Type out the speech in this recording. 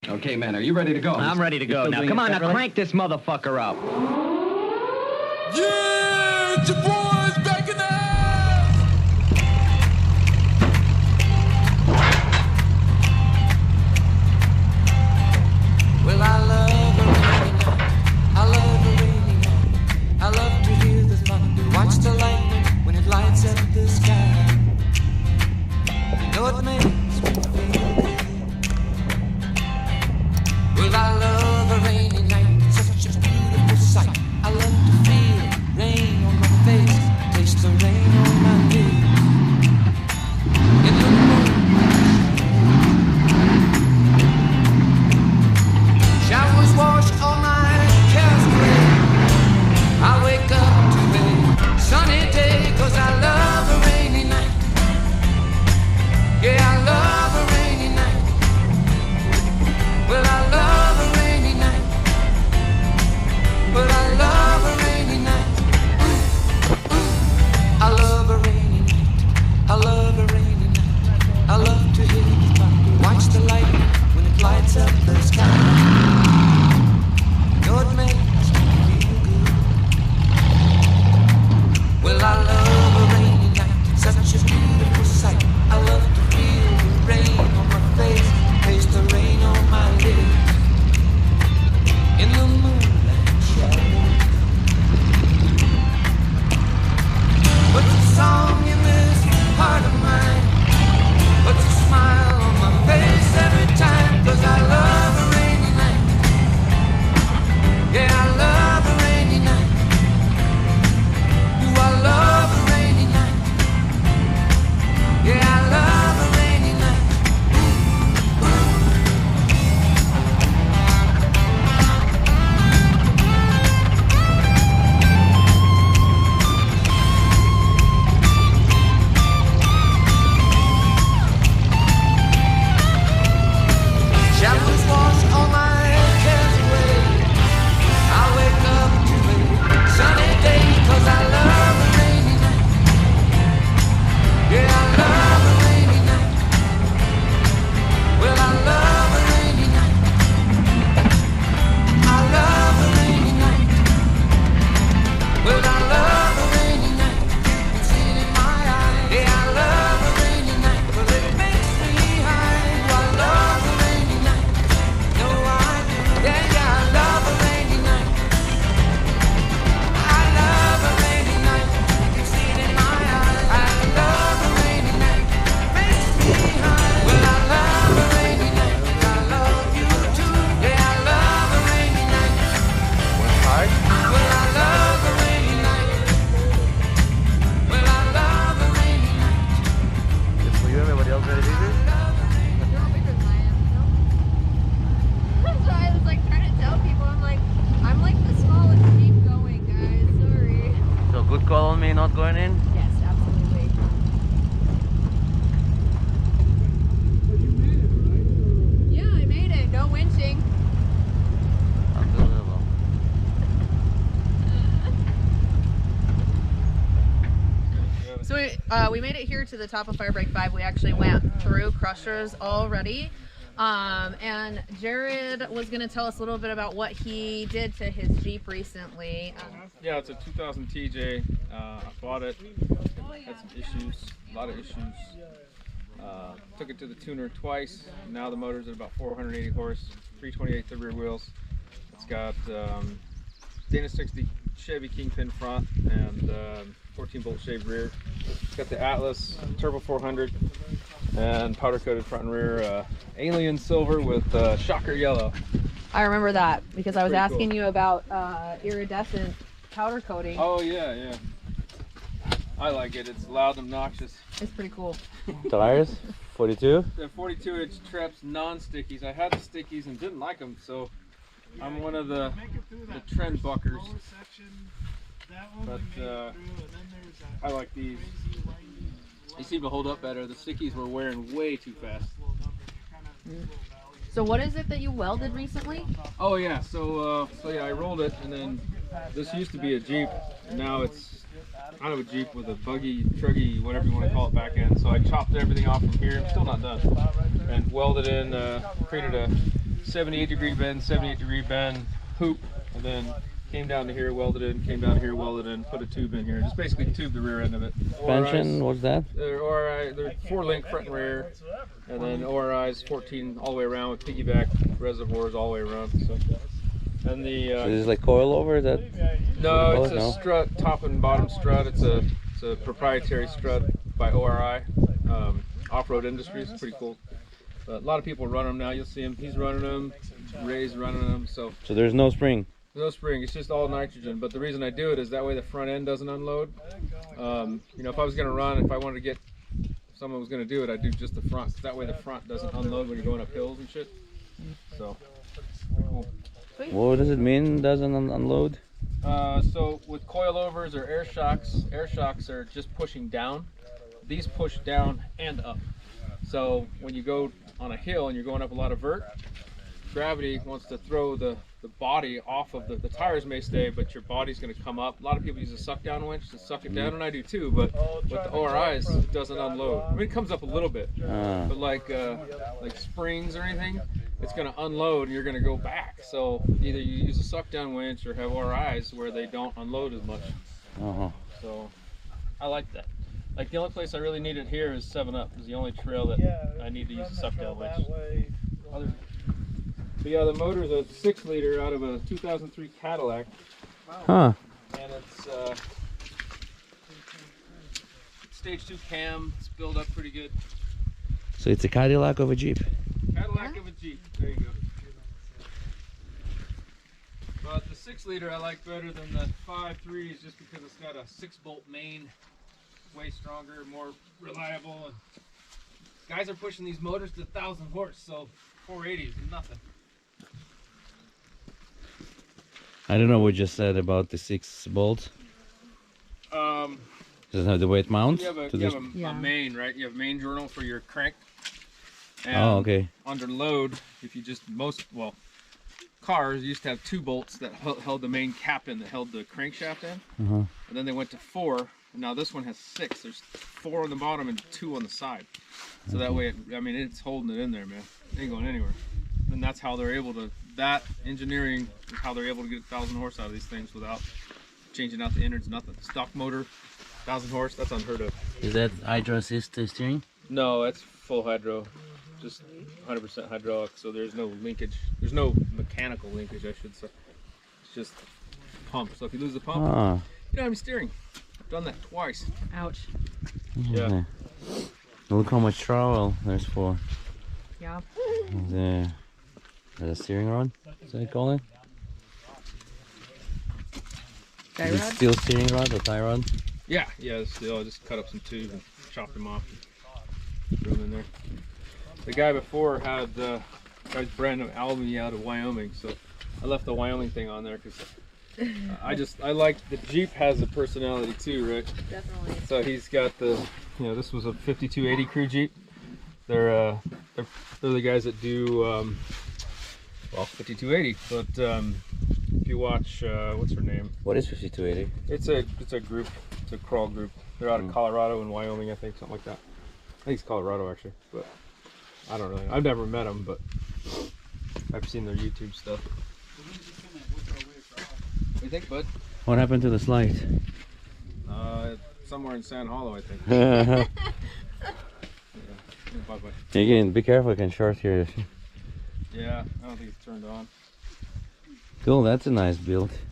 Okay, man, are you ready to go? I'm ready to go now. Come on, now crank this motherfucker up. Yeah, it's your boys back in the house. Well, I love a rainy night. I love a rainy night. I love to hear the thunder, watch the lightning when it lights up the sky. You know it makes me feel good. Well, I love a rainy night. It's such a beautiful sight. I love to feel rain on my face, taste the rain on my lips. In the moonlight, showers wash all my cares away. I wake up to a sunny day, 'cause I love a rainy night. Yeah, I love a rainy night. Well, I love a rainy night. But I love a rainy night. I love a rainy night. I love a rainy night. I love to hear the thunder, watch the lightning when it lights up the sky. You know it makes me feel good. Well, I love a rainy night. It's such a beautiful sight. I love to feel the rain on my face, taste the rain on my lips. In the moonlight shadow. What's a song in this heart of mine? What's a smile on my face every time? 'Cause I love a rainy night. Yeah, I love a rainy night. Ooh, I love a rainy night. Yeah, I love a rainy night. Showers wash all my cares away. I wake up to a sunny day, 'cause I love a rainy night. Yeah, I love a rainy night. Well, I love a rainy night. I love a rainy night. Well, I love a rainy night. You can see it in my eyes. Yeah, I love a rainy night. Well, it makes me high. I love a rainy night. No, I do. Yeah, yeah, I love a rainy night. I love a rainy night. You can see it in my eyes. I love a rainy night. Makes me high. Well, I love a rainy night. I love you too. Yeah, I love a rainy night. Well, I love a rainy night. Well, I love a rainy night. For you, everybody else ready to do this? You're bigger than I am, no? That's why I was like trying to tell people, I'm like the smallest Jeep going, guys. Sorry. So good call on me not going in? Yes, absolutely. Yeah, I made it. No winching. Unbelievable. So we made it here to the top of Firebreak 5. We actually went through Crushers already. And Jared was going to tell us a little bit about what he did to his Jeep recently. Yeah, it's a 2000 TJ. I bought it, had some issues, a lot of issues. Took it to the tuner twice. Now the motor's at about 480 horse, 328 the rear wheels. It's got Dana 60 Chevy Kingpin front and 14 bolt shaved rear. It's got the Atlas Turbo 400 and powder coated front and rear, alien silver with shocker yellow. I remember that because I was Pretty asking cool. you about iridescent powder coating. Oh yeah, yeah. I like it. It's loud and obnoxious. It's pretty cool. Tires? 42? The 42-inch Treps non-stickies. I had the stickies and didn't like them, so I'm one of the trend buckers. But I like these. They seem to hold up better. The stickies were wearing way too fast. So what is it that you welded recently? Oh yeah, so yeah, I rolled it, and then this used to be a Jeep. Now it's kind of a Jeep with a buggy, truggy, whatever you want to call it, back end. So I chopped everything off from here. I'm still not done. And welded in, created a 78-degree bend, 78-degree bend, hoop, and then came down to here, welded in, came down here, welded in, put a tube in here. Just basically tube the rear end of it. Suspension, what's that? They're 4-link front and rear, and then ORI's 14 all the way around with piggyback reservoirs all the way around. So, and the So this is like coilover? That? no, it's a strut, top and bottom strut. It's a proprietary strut by ORI, Off-Road Industries. Pretty cool. But a lot of people run them now. You'll see him. He's running them. Ray's running them. So there's no spring. no spring. It's just all nitrogen. But the reason I do it is that way the front end doesn't unload. You know, if I was gonna run, if I wanted to get, if someone was gonna do it, I'd do just the front. That way the front doesn't unload when you're going up hills and shit. So cool. What does it mean? Doesn't unload? So with coilovers or air shocks are just pushing down. These push down and up. So when you go on a hill and you're going up a lot of vert, gravity wants to throw the body off of the tires may stay, but your body's going to come up. A lot of people use a suck down winch to suck it down, and I do too, but with the ORIs, it doesn't unload. I mean, it comes up a little bit, but like springs or anything, it's going to unload and you're going to go back. So either you use a suck down winch or have ORIs where they don't unload as much. So I like that. Like the only place I really need it here is 7-Up. Is the only trail that I need to use a suck down winch. But yeah, the motor is a 6-liter out of a 2003 Cadillac. Huh. And it's stage 2 cam. It's built up pretty good. So it's a Cadillac of a Jeep. Cadillac of a Jeep. There you go. But the 6-liter I like better than the 5.3s just because it's got a 6-bolt main. Way stronger, more reliable. And guys are pushing these motors to 1,000 horse, so 480 is nothing. I don't know what you just said about the 6-bolt. Does it have the weight mount? You have a main, right? You have main journal for your crank. And okay. Under load, if you just cars used to have 2 bolts that held the main cap in, that held the crankshaft in. And then they went to 4. And now this one has 6. There's 4 on the bottom and 2 on the side. So that way, it's holding it in there, man. It ain't going anywhere. And that's how they're able to, that engineering is how they're able to get 1,000 horse out of these things without changing out the innards, nothing. Stock motor, 1,000 horse, that's unheard of. Is that hydro assist steering? No, that's full hydro. Just 100% hydraulic, so there's no linkage. There's no mechanical linkage, I should say. It's just pump. So if you lose the pump, you don't have any steering. I've done that twice. Ouch. Yeah. Look how much travel there's for. Yeah. The steering rod, is that call it? Guy Is it rod? steel steering rod or tie rod? Yeah, still, I just cut up some tubes and chopped them off and threw them in there. The guy before had guy's brand new album out of Wyoming, so I left the Wyoming thing on there because I like the Jeep has a personality too, right? Definitely. So he's got the, this was a 5280 crew Jeep. They're the guys that do 5280. But if you watch, what's her name? What is 5280? It's a group. It's a crawl group. They're out of Colorado and Wyoming, I think, something like that. I think it's Colorado actually, but I don't really know. I've never met them, but I've seen their YouTube stuff. What do you think, bud? What happened to the slide? Somewhere in Sand Hollow, I think. Bye-bye. Again, be careful, it can short here. Yeah, I don't think it's turned on. Cool, that's a nice build.